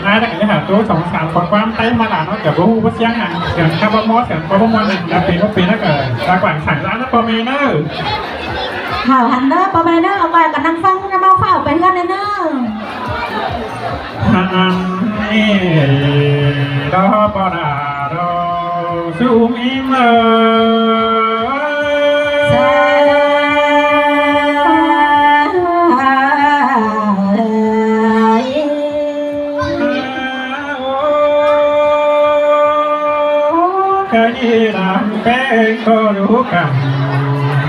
ai đã cái hạt tôi sống sản còn quan tay mà là nó kiểu bố bố xiang hàng kiểu các bố mốt kiểu bố mốt này là phí nó cả là quản sản ra nó có mê nữa hảo hẳn đó bà bè đó ở ngoài cả năng phong ra bao phao bên gần này nữa đó bà đà đó zoom im cái gì làm cái có đủ cầm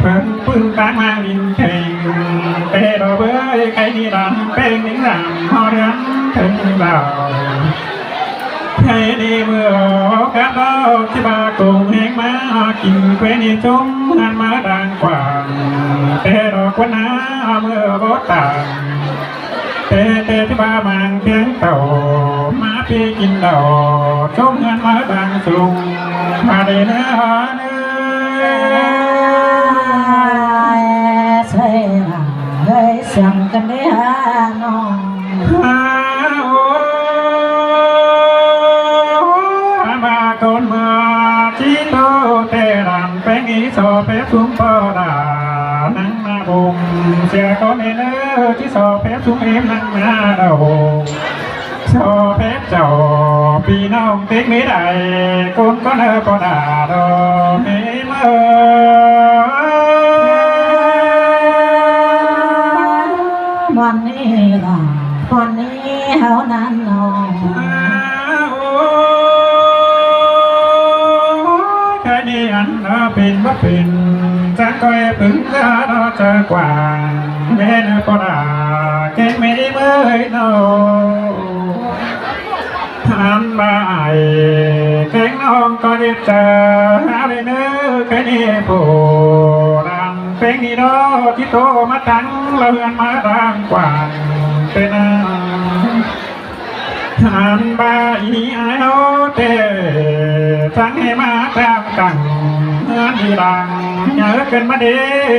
phần phương bán mang linh thành tê đồ với cái gì làm cái những làm ho đến thân vào hay đi mưa cá đó chỉ ba cùng hẹn má kinh quên đi chúng ăn má đang quàng tê đồ quấn á mưa bó tàng tê tê thứ ba mang tiếng tàu má phi kinh đầu chúng ăn má đang dùng mà để nữa say là hơi sangกันได้ฮะน้องมาคนมาชีโตเตรันเป็นอีโซเปซุมปอดานังมาบุงเสียคนเนอที่โซเปซุมเอ็มนังมาดาวโซเปเจ้าพี่น้องติ๊กนี้ได้คนก็เนอปอดาโดเมเมวันนี้ล่ะวันนี้เฮานั้นน้องแค่นี้อันเป็นว่าเป็นจะคอยพึ่งจะรอเจอกว่าแม่นปอดาแกไม่ได้เมื่อยโนทำบ่ายแกงน้องก็ได้เจอหาได้เนื้อแค่นี้โผล่ดังเป็นนี่โนที่โตมาตั้งเลื่อนมาดังกว่าเป็นหันบาอีไอโอเตทั้งให้มาตามกังเงินดีดังเยอะเกินมาดี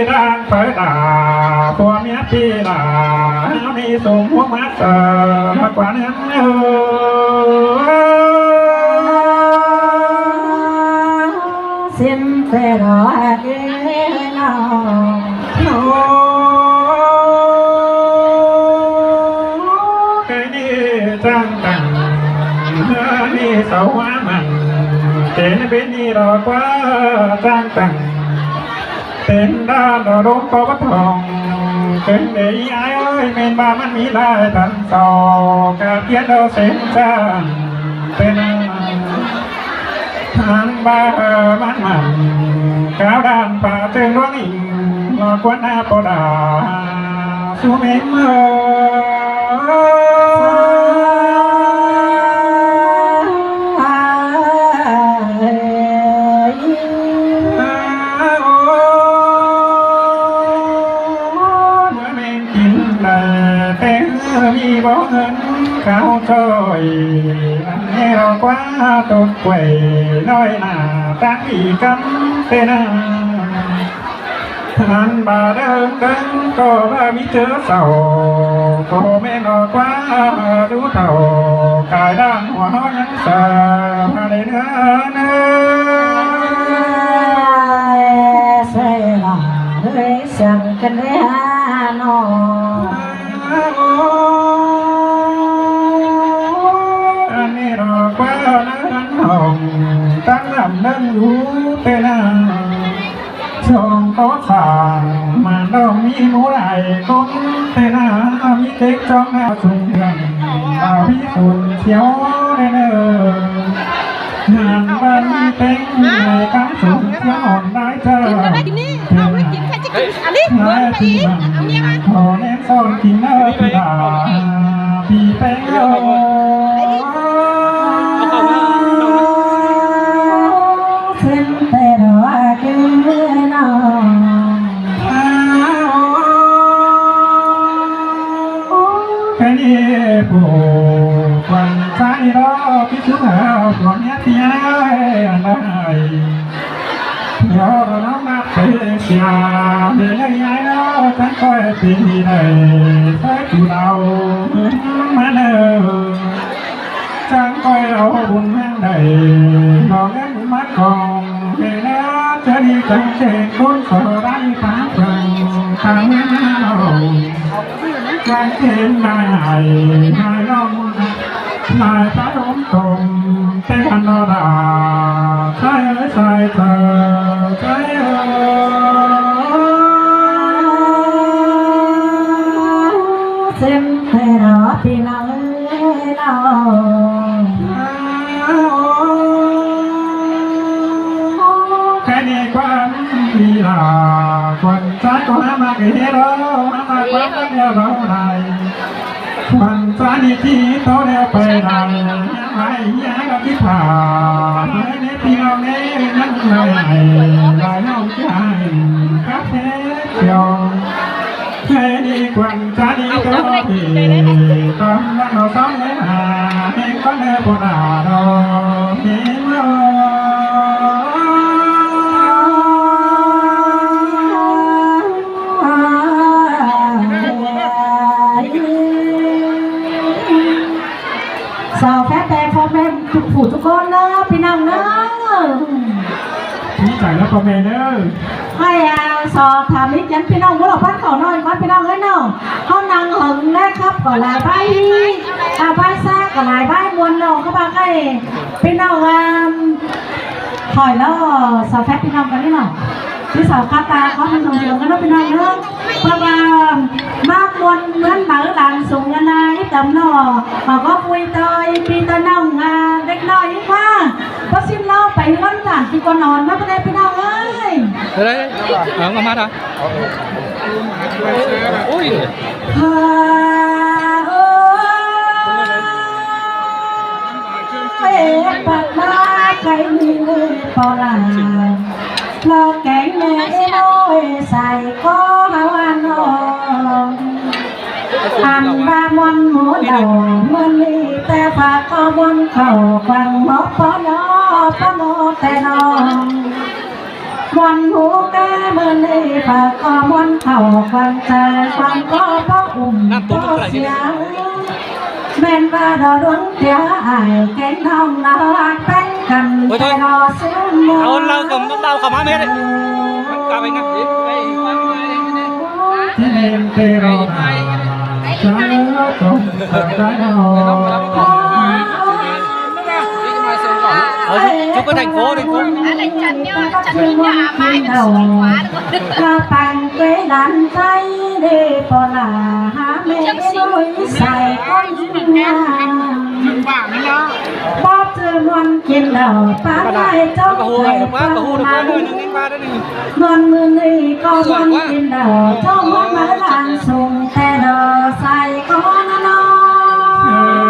ดังเปิดตาพวกเมียพี่ลาเอานี่ส่งหัวมาเจอมากกว่านั้นเส้นเฟรอเกน้องโน้เคยดีจังกังนี่สาวมันเต็นเป็นนี่รอกว่าจังกังเต็นด้านรอลงปอบทองเกินเดียไอ้เอ้ยเมนบามันมีลายตันสอกาเทียนเราเส้นจังเป็นทางบ้ามันก้าวด้านป่าเตือนร้องอิงรอกวนหน้าปอดาสูเมมมีบ่เงินเขาช่วยอันนี้เรากว่าตุกไว้น้อยหน้าตั้งอีกกันเต้นทันบาเดินกันก็ว่ามีเจอเสาก็ไม่นอกว่าดูเท่ากายด้านหัวยังสามาได้เนื้อเนื้อใส่ละเฮ้ยสั่งกันได้ฮะน้องอันนี้เรากว่านั้นห้องตั้งลำนั่งรู้เป็นช่องก็สั่งมันต้องมีหมูไหลคนเป็นมีเด็กจ้องหน้าสุ่มเงินเอาพิสูจน์เที่ยวได้เนองานวันเป็นในการสุ่มเที่ยวอ่อนได้เจอนายที่มันขอแนมซ่อนกินเนื้อพี่ดาพี่เป็นเส้นเฟรอเกน้องแค่นี้ผู้คนใจรอพิสูจน์เอาตัวเนี้ยที่อะไรยอดน้องนับเสียเดี๋ยวย้ายแล้วฉันคอยปีไหนใช้ผู้เรามาเนอ น้องเอ็นมัดกองเฮ้ยจะดีจังเช็ดคนสดายฟ้าจังทางเราใจเห็นนายนายน้องนายตาดมตมเต้นนอราใจใจเธอใจเส้นเธอรอพี่น้องเรา แค่นี้ความดีลาคนใจก็หามาเกลียดหามาความเดียวเราได้วันสานิที่โตเดียวไปได้ไอ้ยากับที่ผ่านในที่เราเนี้ยนั่งเลยลายน้องใจกับเทเดียวแค่นี้ความสานิก็ดีก็รักเราสองเลยให้ก็เนื้อปวดเราเห็นเรา สาวแฟแต่พ่อแม่ทุกผู้ทุกคนนะพี่น้องนะ พี่จ่ายแล้วพ่อแม่เนอะ ให้สอบถามนิดยันพี่น้องว่าเราพัดเขาหน่อยพัดพี่น้องให้เนาะเขานางหึงนะครับก็หลายใบใบซ่าก็หลายใบมวลเราเข้ามาใกล้พี่น้องถอยแล้วสาวแฟพี่น้องกันนี่เนาะที่สาวคาตาเขาเป็นคนเดียวกันนะพี่น้องเนอะเพราะว่ามากมวลเหมือนหมาหลานสูงกันนะที่จำเนาะเขาก็ปุยเตยปีตะน้องเด็กน้อยนี่ค่ะพอสิ้นเล่าไปร้อนหลานที่ก็นอนมาไม่ได้พี่น้องเอ้ยđấy mà mát à ôi ปัดมาใครมีเลยพอลาเราแกงแม่น้อยใส่ก็หาวันนอนอันบามอนหมูเดามันนี่แต่ผาก็บนเข่าฟังหมอพอนอพอนอแต่นอนวันหูแก่เมื่อนี้ผาก็บนเข่าฟังใจฟังก็เพราะอุ่มก็เสียแม่นว่าดอดวงเดียวไอ้แกงน้องน่ารักแต่งกันแต่รอซื้อมือ เอาเราcầm đau cầm má mét đấy cầm anh ạ ที่เล่นเตโรนาใจตรงใจเรา ở chúc cái thành phố Trần nhà mai sống quá được ta bằng cái đàn tay để bỏ là há mẹ nuôi xài con nhà bóp chưa ngoan trên đầu phá lại trong đời phá ngoan mưa này có ngoan trên đầu trong ngoan mở đàn sùng tè đò xài con nó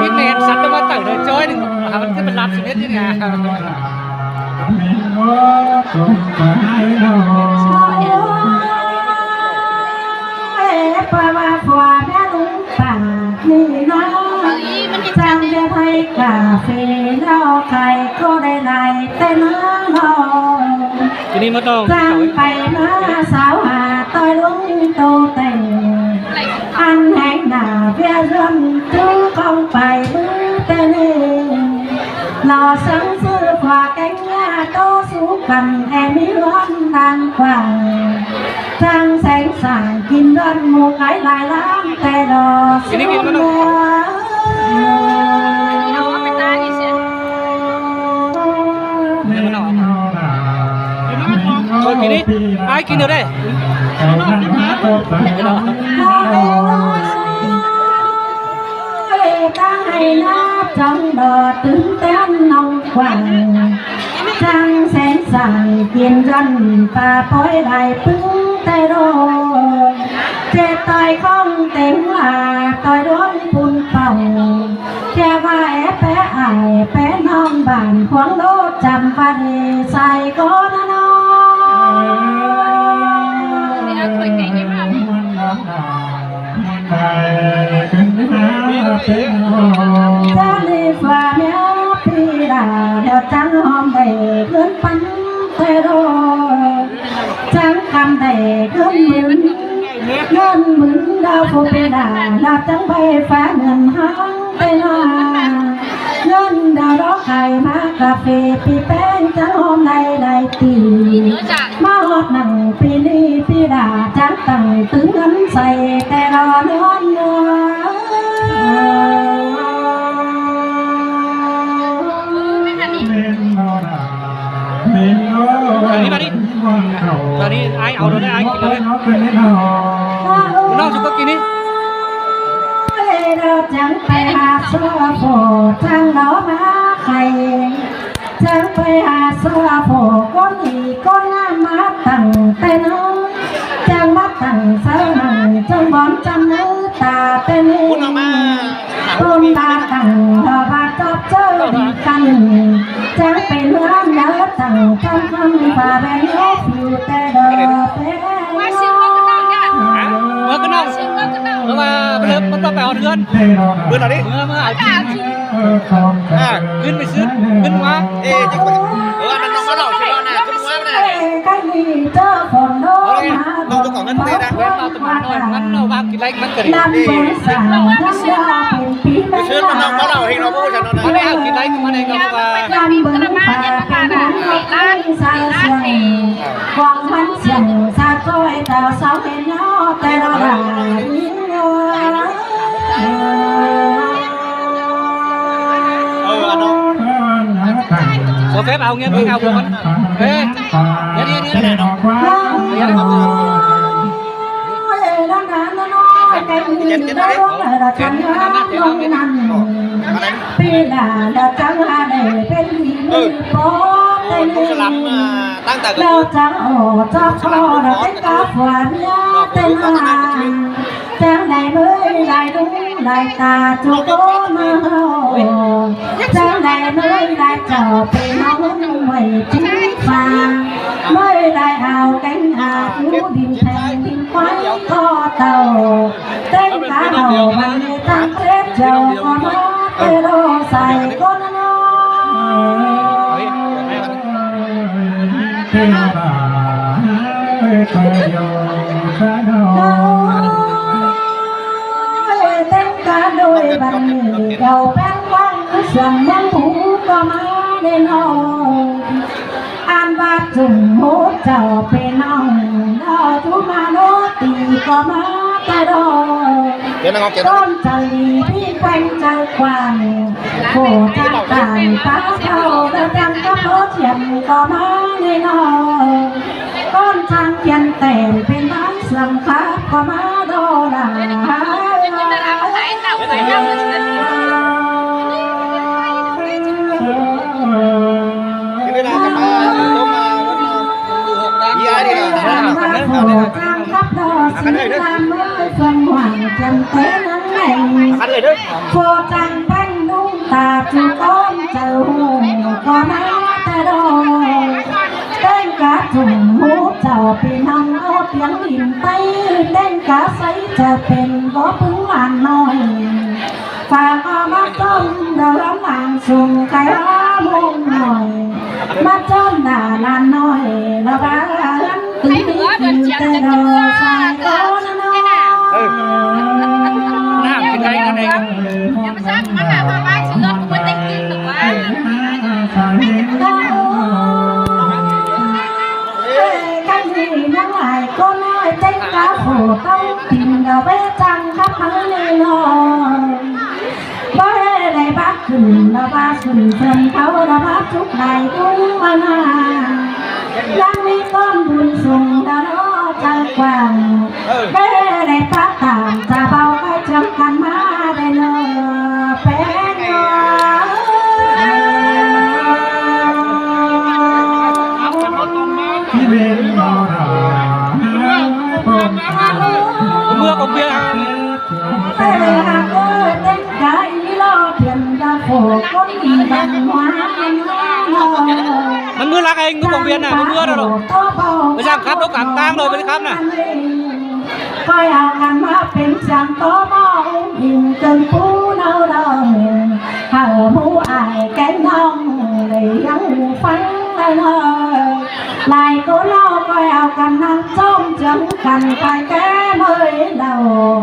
biết nè sẵn cho con tử rồi chơi đừng mình cứ mình làm gì biết chứ nè ปะว่าฝัวแม่ลุงป่านี่นะจังจะให้กาแฟเราใครก็ได้ไล่แต่น้าเรา cái đi mất đâu จังไปมาสาวหาต่อยลุงโตแต่งอันแห่งหน้าเพียรำจูเข้าไปมือแต่เล่รอสังซื้อฝากแกงยาโตสู้กันแห่มีร้อนดังกว่าจังแสงสายกินร้อนหมูไก่ลายล้างแต่ดอกสู้เนื้อ thôi kì đi ai kì được đây ตั้งให้นับจังดอตึงเต้นน้องควันจังแสนสั่งกินรันป่าปล่อยไหลพึ่งแต่โรเจ็บต่อยข้องเต็งลาต่อยร้อนปุ่นเป่าแค่ว่าแปะไอแปะน้องบ้านขวางโลดจำปารีใส่ก้อนน้องจะรีบว่าแม่พี่ดาเดี๋ยวจังหอมได้เกินปันเทโรจังคำได้เกินหมื่นเงินหมื่นดาวผู้พี่ดาดาวจังใบฟ้าเงินห้างไปนาเงินดาวร้องไห้ มากาแฟปีแป้งจะหอมในใดตีมาหอดหนังปีนี้ปีดาจังตั้งตึงเงินใส่แต่รอเนื้อเนื้อตอนนี้ไอ้เอาเลยไอ้กินเลยน้องชุบก็กินนี่ เราจังไปหาสัวโผจังเรามาไข่จังไปหาสัวโผก้อนอีก้อนงามมาตั้งแต่น้องจังมาตั้งเสาหนังจังบอนจำเนื้อตาแต่นี้ต้นตาตั้งเราบาจอบเจอดีกันจังไปเลื่อนเนื้อตั้งจำคำป่าแบงโลกอยู่แต่เดิมเป็น เมื่อก็น้องเมื่อมาเริ่มมันต้องไปเอาเงินเมื่อไหร่ดิเมื่อเอาจริงขึ้นไปซื้อขึ้นมาจริงปะอันนั้นน้องมาหลอกฉันนะขึ้นมาไม่ได้เราต้องเงินเตะนะเว้นเราต้องมาหน่อยงั้นเราวางกินไรมันเกิดชื่อมันน้องมาหลอกให้เราพูดฉันนะไม่ได้เอากินไรมาในกับว่าความมันเสียงซาโจ้ยแต่สาวเห็นเนาะแต่เราหลายโซเฟฟเอาเงี้ยไม่เอาคนเฮ้ยเนี่ยน้องเราจังหาน้องนั่นปีหน้าเราจังหาได้เป็นที่มือโป๊ได้เลยเราจังโอ้จังพอเราเป็นกาฝานยาเต็มหาจังได้เมื่อได้ดูได้ตาจูโตมาจังได้เมื่อได้เจ้าเป็นน้องไม่ทิ้งฟ้าไม่ได้เอาแกงหาดูดินแทงดินไฟก็เต่าเต้นขาเอามันตั้งเท็จเจ้าก็มาเตโรใส่ก้นน้อยเต้นขาโดยบันนี้เราแป้งวังเสียงยังหูก็มาได้น้อยอันว่าจุ่มหูเจ้าเป็นน้องเราทุมาโนตีก็มาแต่ดอกต้นใจดีพี่แขวงใจควันโคตรต่างป้าเขาเดินจังกับรถเทียมก็มาในน้องต้นทางเพียนแต่งเป็นบ้านสลัมคับก็มาโดดาครับดอกสีดำเมื่อเพิ่งหวังจำเต้นั้นแหล่งโคจังแป้งนุ่งตาจูก้อนเจ้าหูก็มาแต่ดอกเต้นกะจุ่มหูเจ้าเป็นน้องเอาเพียงหินไปเต้นกะใสจะเป็นบ่พึ่งหวานน้อยฝากเอามาต้มเราล้ำหลังสุ่มไก่ล้ามุงหน่อยมาจนด่าลานน้อยเราบ้าตึงตึงแต่เราใส่ก้อนน้อยน้ากินไรกันเองยังไม่ทราบมาหาบ้านชื่อกูไม่ได้กินหรือว่ากันนี่นั่งไหลก็น้อยเต้นกาโผต้องกินเราไปจังครับพังเลยน้อยบ่ได้บ้าขึ้นเราบ้าขึ้นเพิ่มเขาเราบ้าทุกไหลตุ้งมาหน้ายังมีก้อนบุญส่งดาวใจกว้างไม่ได้พักตามจะเบาไปจำกันมาได้เลยเป็นเมื่อผมเบียร์แต่หากเต้นไก่ล้อเพียงดาโผก็มีดังหวานมันมือรักเองทุกผมเบียร์น่ะมันมือเราหรอกไม่ใช่ครับรถกลางตั้งเลยไปครับน่ะก็อยากกันมาเป็นจังก็มองหินจนผู้เน่าดองหาผู้อายแก่น้องเลยยังฟังเลยลายก็เล่าก็เอากันนั่งจ้องจังกันไปแก้เมื่อยเรา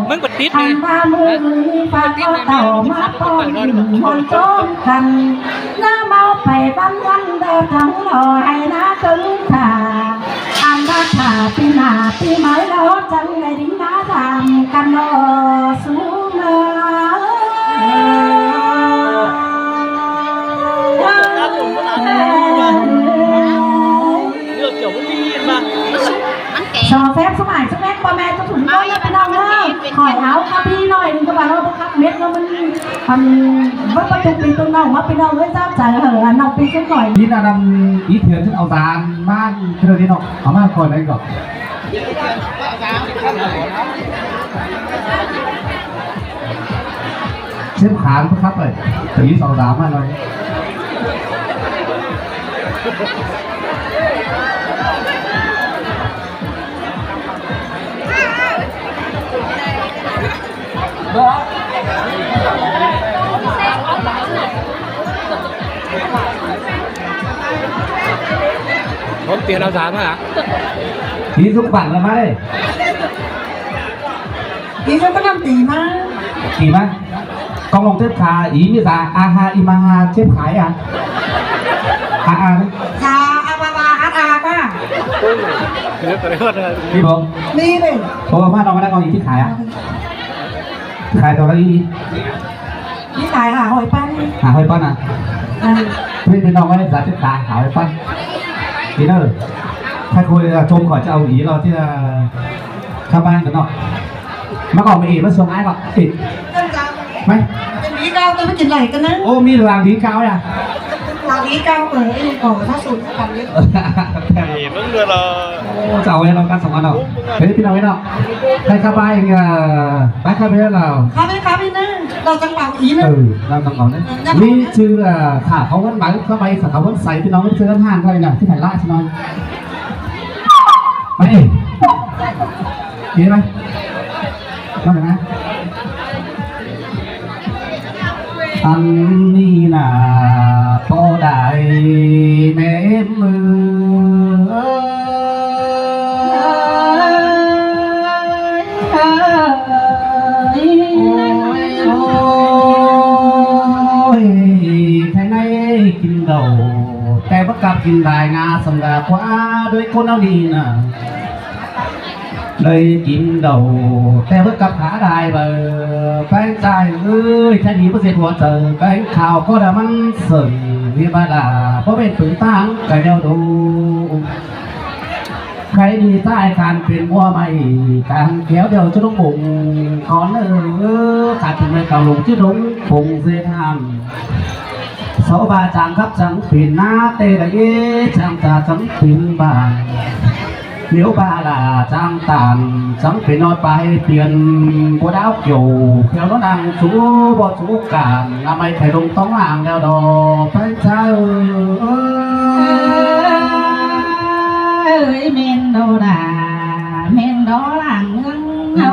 มึงกดติดเลยปามือปาก็เต่ามาต้อนมันจ้องกันหน้าเมา ไปบ้านวันเดินทั้งลอยนะตึงขาอันรักขาปีหน้าปีใหม่แล้วจังไงดิ้งน้าทำกันโนสูงเนื้ชอแฟบสมัยสมัยพ่อแม่จะถึงก็ยังไปนอนเนอะหอยเอาครับพี่หน่อยนึงก็มาเราครับเม็ดเรามันว่าประตูปีตรงน้องว่าไปนอนเว้ยเจ้าใจเหรอน้องปีก็หน่อย นี่นะนำอีเถื่อนฉันเอาตาลบ้านเธอที่นอกเอามาคอยไปก่อนเช่นขานครับเลยแต่นี้สองสามมาเลยผมเปลี่ยนเอาสามอ่ะ ทีทุกปั่นแล้วมาเลย อีฉันก็นำตีมา กี่มั้ยกองลงเทปขาอีมิสาอาฮาอิมาฮาเชฟขายอ่ะอาไหม ชาอาบาบาอาป่ะ พี่ผม นี่เลย โอ้มาลองมาได้กองอีที่ขายอ่ะขายตัวละอี นี่ขายหาหอยปั้น หาหอยปั้นอ่ะพี่เป็นน้องไม่ได้สาธิตตาหาหอยปั้นทีนั้นถ้าคุยชมก่อนจะเอาอีเราที่เข้าบ้านกันเนาะเมื่อก่อนไม่อีมาส่งไอ้ก่อนติดไหม เป็นดีเก้าจะไปกินไหลกันนะ โอ้มีรางดีเก้าอ่ะ หลังดีเก้าเออก่อนถ้าสูงกันเลย มึงเดือด โอ้จะเอาไว้เรากันสองอันเนาะเฮ้ยพี่น้องเนาะใครเข้าบ้านเองไปเข้าไปแล้วเรา ครับพี่นะเราจังหวะอีนะ เราต้องเอาเนี่ยนี่ชื่อขาเขาวันบ่ายเข้าไปขาเขาวันใส่พี่น้องไม่ซื้อกันห้างเขาเลยนะที่ไหนล่าใช่ไหมไปเห็นไหมมาเห็นไหมอันนี้น่ะพอได้แม่มือกินเดาแต่ประกับกินได้งาสำหรับว่าด้วยคนเอาดีน่ะเลยกินเดาแต่ประกับขาได้เบอร์แป้งใจเอ้ยแค่นี้เปอร์เซ็นต์หัวเจอแป้งข่าวก็ได้มันสื่อวิบาลาเพราะเป็นฝืนตั้งไก่เดียวดูใครดีใต้การเป็นวัวไม่การแก้วเดียวจะต้องบุงขอนขาดถึงในเก่าหลงชื่อดงผงเสธามสาวบาจังครับจังปีนหน้าเตะได้จังตาจังปีนบานเหนียวบาลาจังตานจังปีนนอนไปเปลี่ยนบัวดาวเกี่ยวเขียวน้องนางสูบ่สูการทำไมไข่ลงต้องอ่างแล้วดอกไปเช้าเมนโดดาเมนโดหลังเอา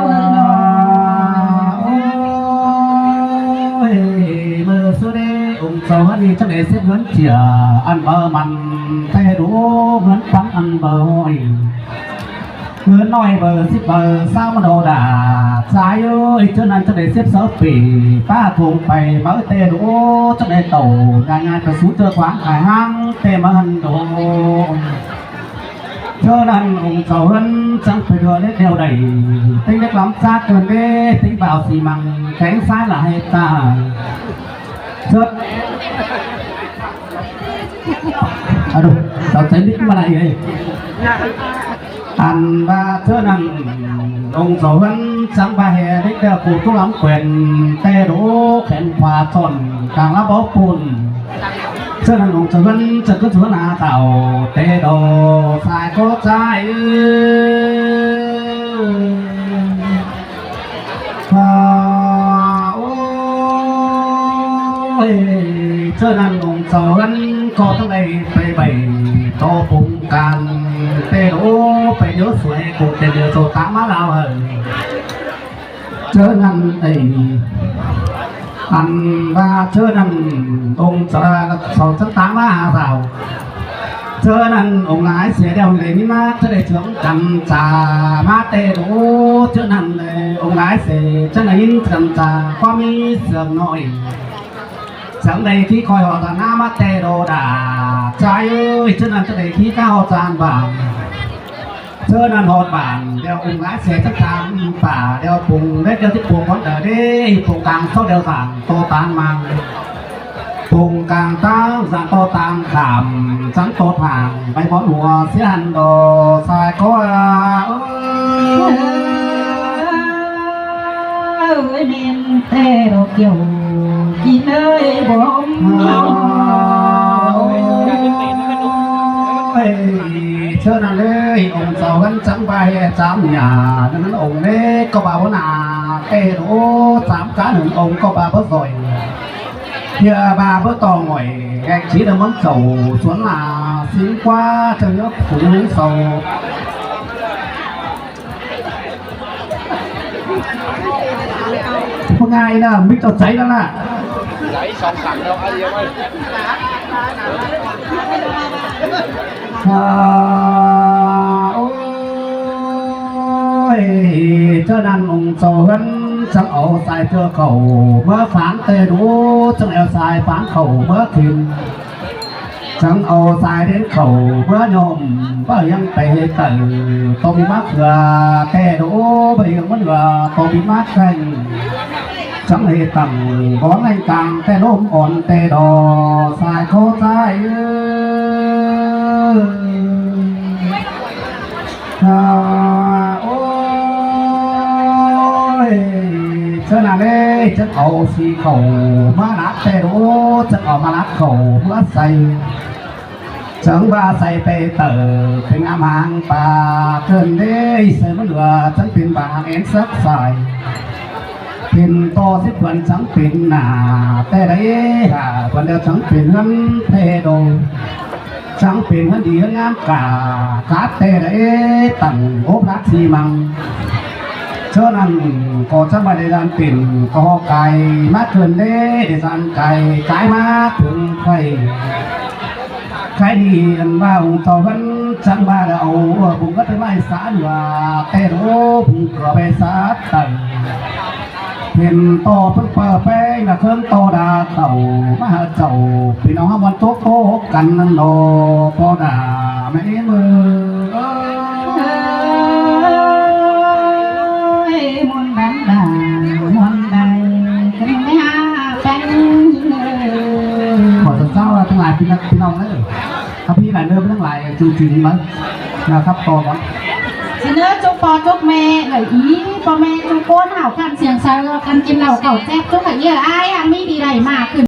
สุดองค์สวัสดีจังเลยเสียเงินเจียอันเบอร์มันแต่ดูเงินฟังอันเบอร์ห้อยเงินน้อยเบอร์10เบอร์สาวมโนดาสายเอ้ยเจ้านั้นจังเลยเสียบเสาปีป้าทงไปเบอร์เตดูจังเลยโตงานกระสุนเจอขวางขายห้างเตมันโดเจ้านั้นองค์สวรรค์จังไปเรือเล็กเดียวใดติ้งเล็กล้ำซาเกินเด้ติ้งเบาสีมังแข็งซ้ายหลายตาเชิดaduh tao thấy biết mà này vậy anh ba thưa năng ông giàu hơn sáng ba hè đấy là cụ tu lắm quyền tê đố khen hòa tròn càng lá bó phun thưa năng ông giàu hơn chợt cứ thưa nà tàu tê đồ phải có tráiเชื่อนั้นองค์สวรรค์ก็ต้องได้ไปใบโตปุ่มการเตโอไปเยอะสวยกูเตเดือโตตามาเราเหรอเชื่อนั้นไอ้อันว่าเชื่อนั้นองค์สองชั้นตามาเราเชื่อนั้นองค์หลายเสียเดียวเลยนี่มาจะได้เชื่อกันจ่ามาเตโอเชื่อนั้นเลยองค์หลายเสียจะได้ยินกันจ่าความมีเสื่อมน้อย chẳng đây khi coi họ là nam mắt tê đồ đà trái ơi chân là cho đây khi cao tràn vàng chân là hột bản đeo ung lá xe chắc chắn và đeo cùng đấy đeo chiếc cuồng con đời đi cùng càng sâu đeo giảng to tan mang cùng càng tăng giảng to tan khảm trắng tốt hàng bay món mùa sẽ ăn đồ sai có ơi nên tê đồ kiểu chỉ nơi bóng chơi nào đấy ông giàu gắn trắng bay chám nhà nên ông đấy có bảo là cái đó chám cá nữa ông có bà bớt rồi thì bà bớt to ngồi gạch chỉ là món sầu xuống là xin qua cho nhớ phụ nữ sầu một ngày là mít tao cháy đó là Đấy, xong sẵn đâu, ai ơi. Ôi cho nên ông sầu hân chẳng ổ xài chưa khẩu mơ phán tê đú chẳng eo xài phán khẩu mơ thìn chẳng ổ xài đến khẩu mơ nhôm bởi yang tê tử tôi bị mắc gà tê đú bởi yang mất gà tôi bị mắc khanh chẳng hề tầm bón anh càng tê lốm ổn tê đò xài khô xài ôi chân là đây chân ẩu xì khẩu má nát tê đố chân ẩu má nát khẩu má say chẳng ba say tê tử tình am hàng bà cơn đê say mất lửa chân pin bà hàng én sắc xài pin to xếp quần trắng pin nà tê đấy à quần đeo trắng pin hân tê đồ trắng pin hân đi hân ngắm cả cát tê đấy tầng ốp lát xi măng cho nên có chắc bài để dàn pin có cài mát gần đấy để dàn cài cái mát thường khay cái đi ăn vào tàu vẫn chẳng ba đầu bụng rất mai xã và tê đố bụng cửa bê xã tầng hiện to phân phở phê là khơn to đà tàu mà hở tàu vì nó muốn tốt tốt cần đồ có đà mấy mưa ơi muôn bán đà muôn đài kinh mấy ha canh hỏi thật sao là thằng lại pin ông đấyถ้าพี่ไหนเริ่มเรื่องไรจริงๆมั้งนะครับต่อก่อน xin nhớ chúc po chúc mẹ gửi ý po mẹ chúc con hảo khăn xiềng sờ khăn chim đầu cầu chép chúc phải như ai à mi đi đầy mà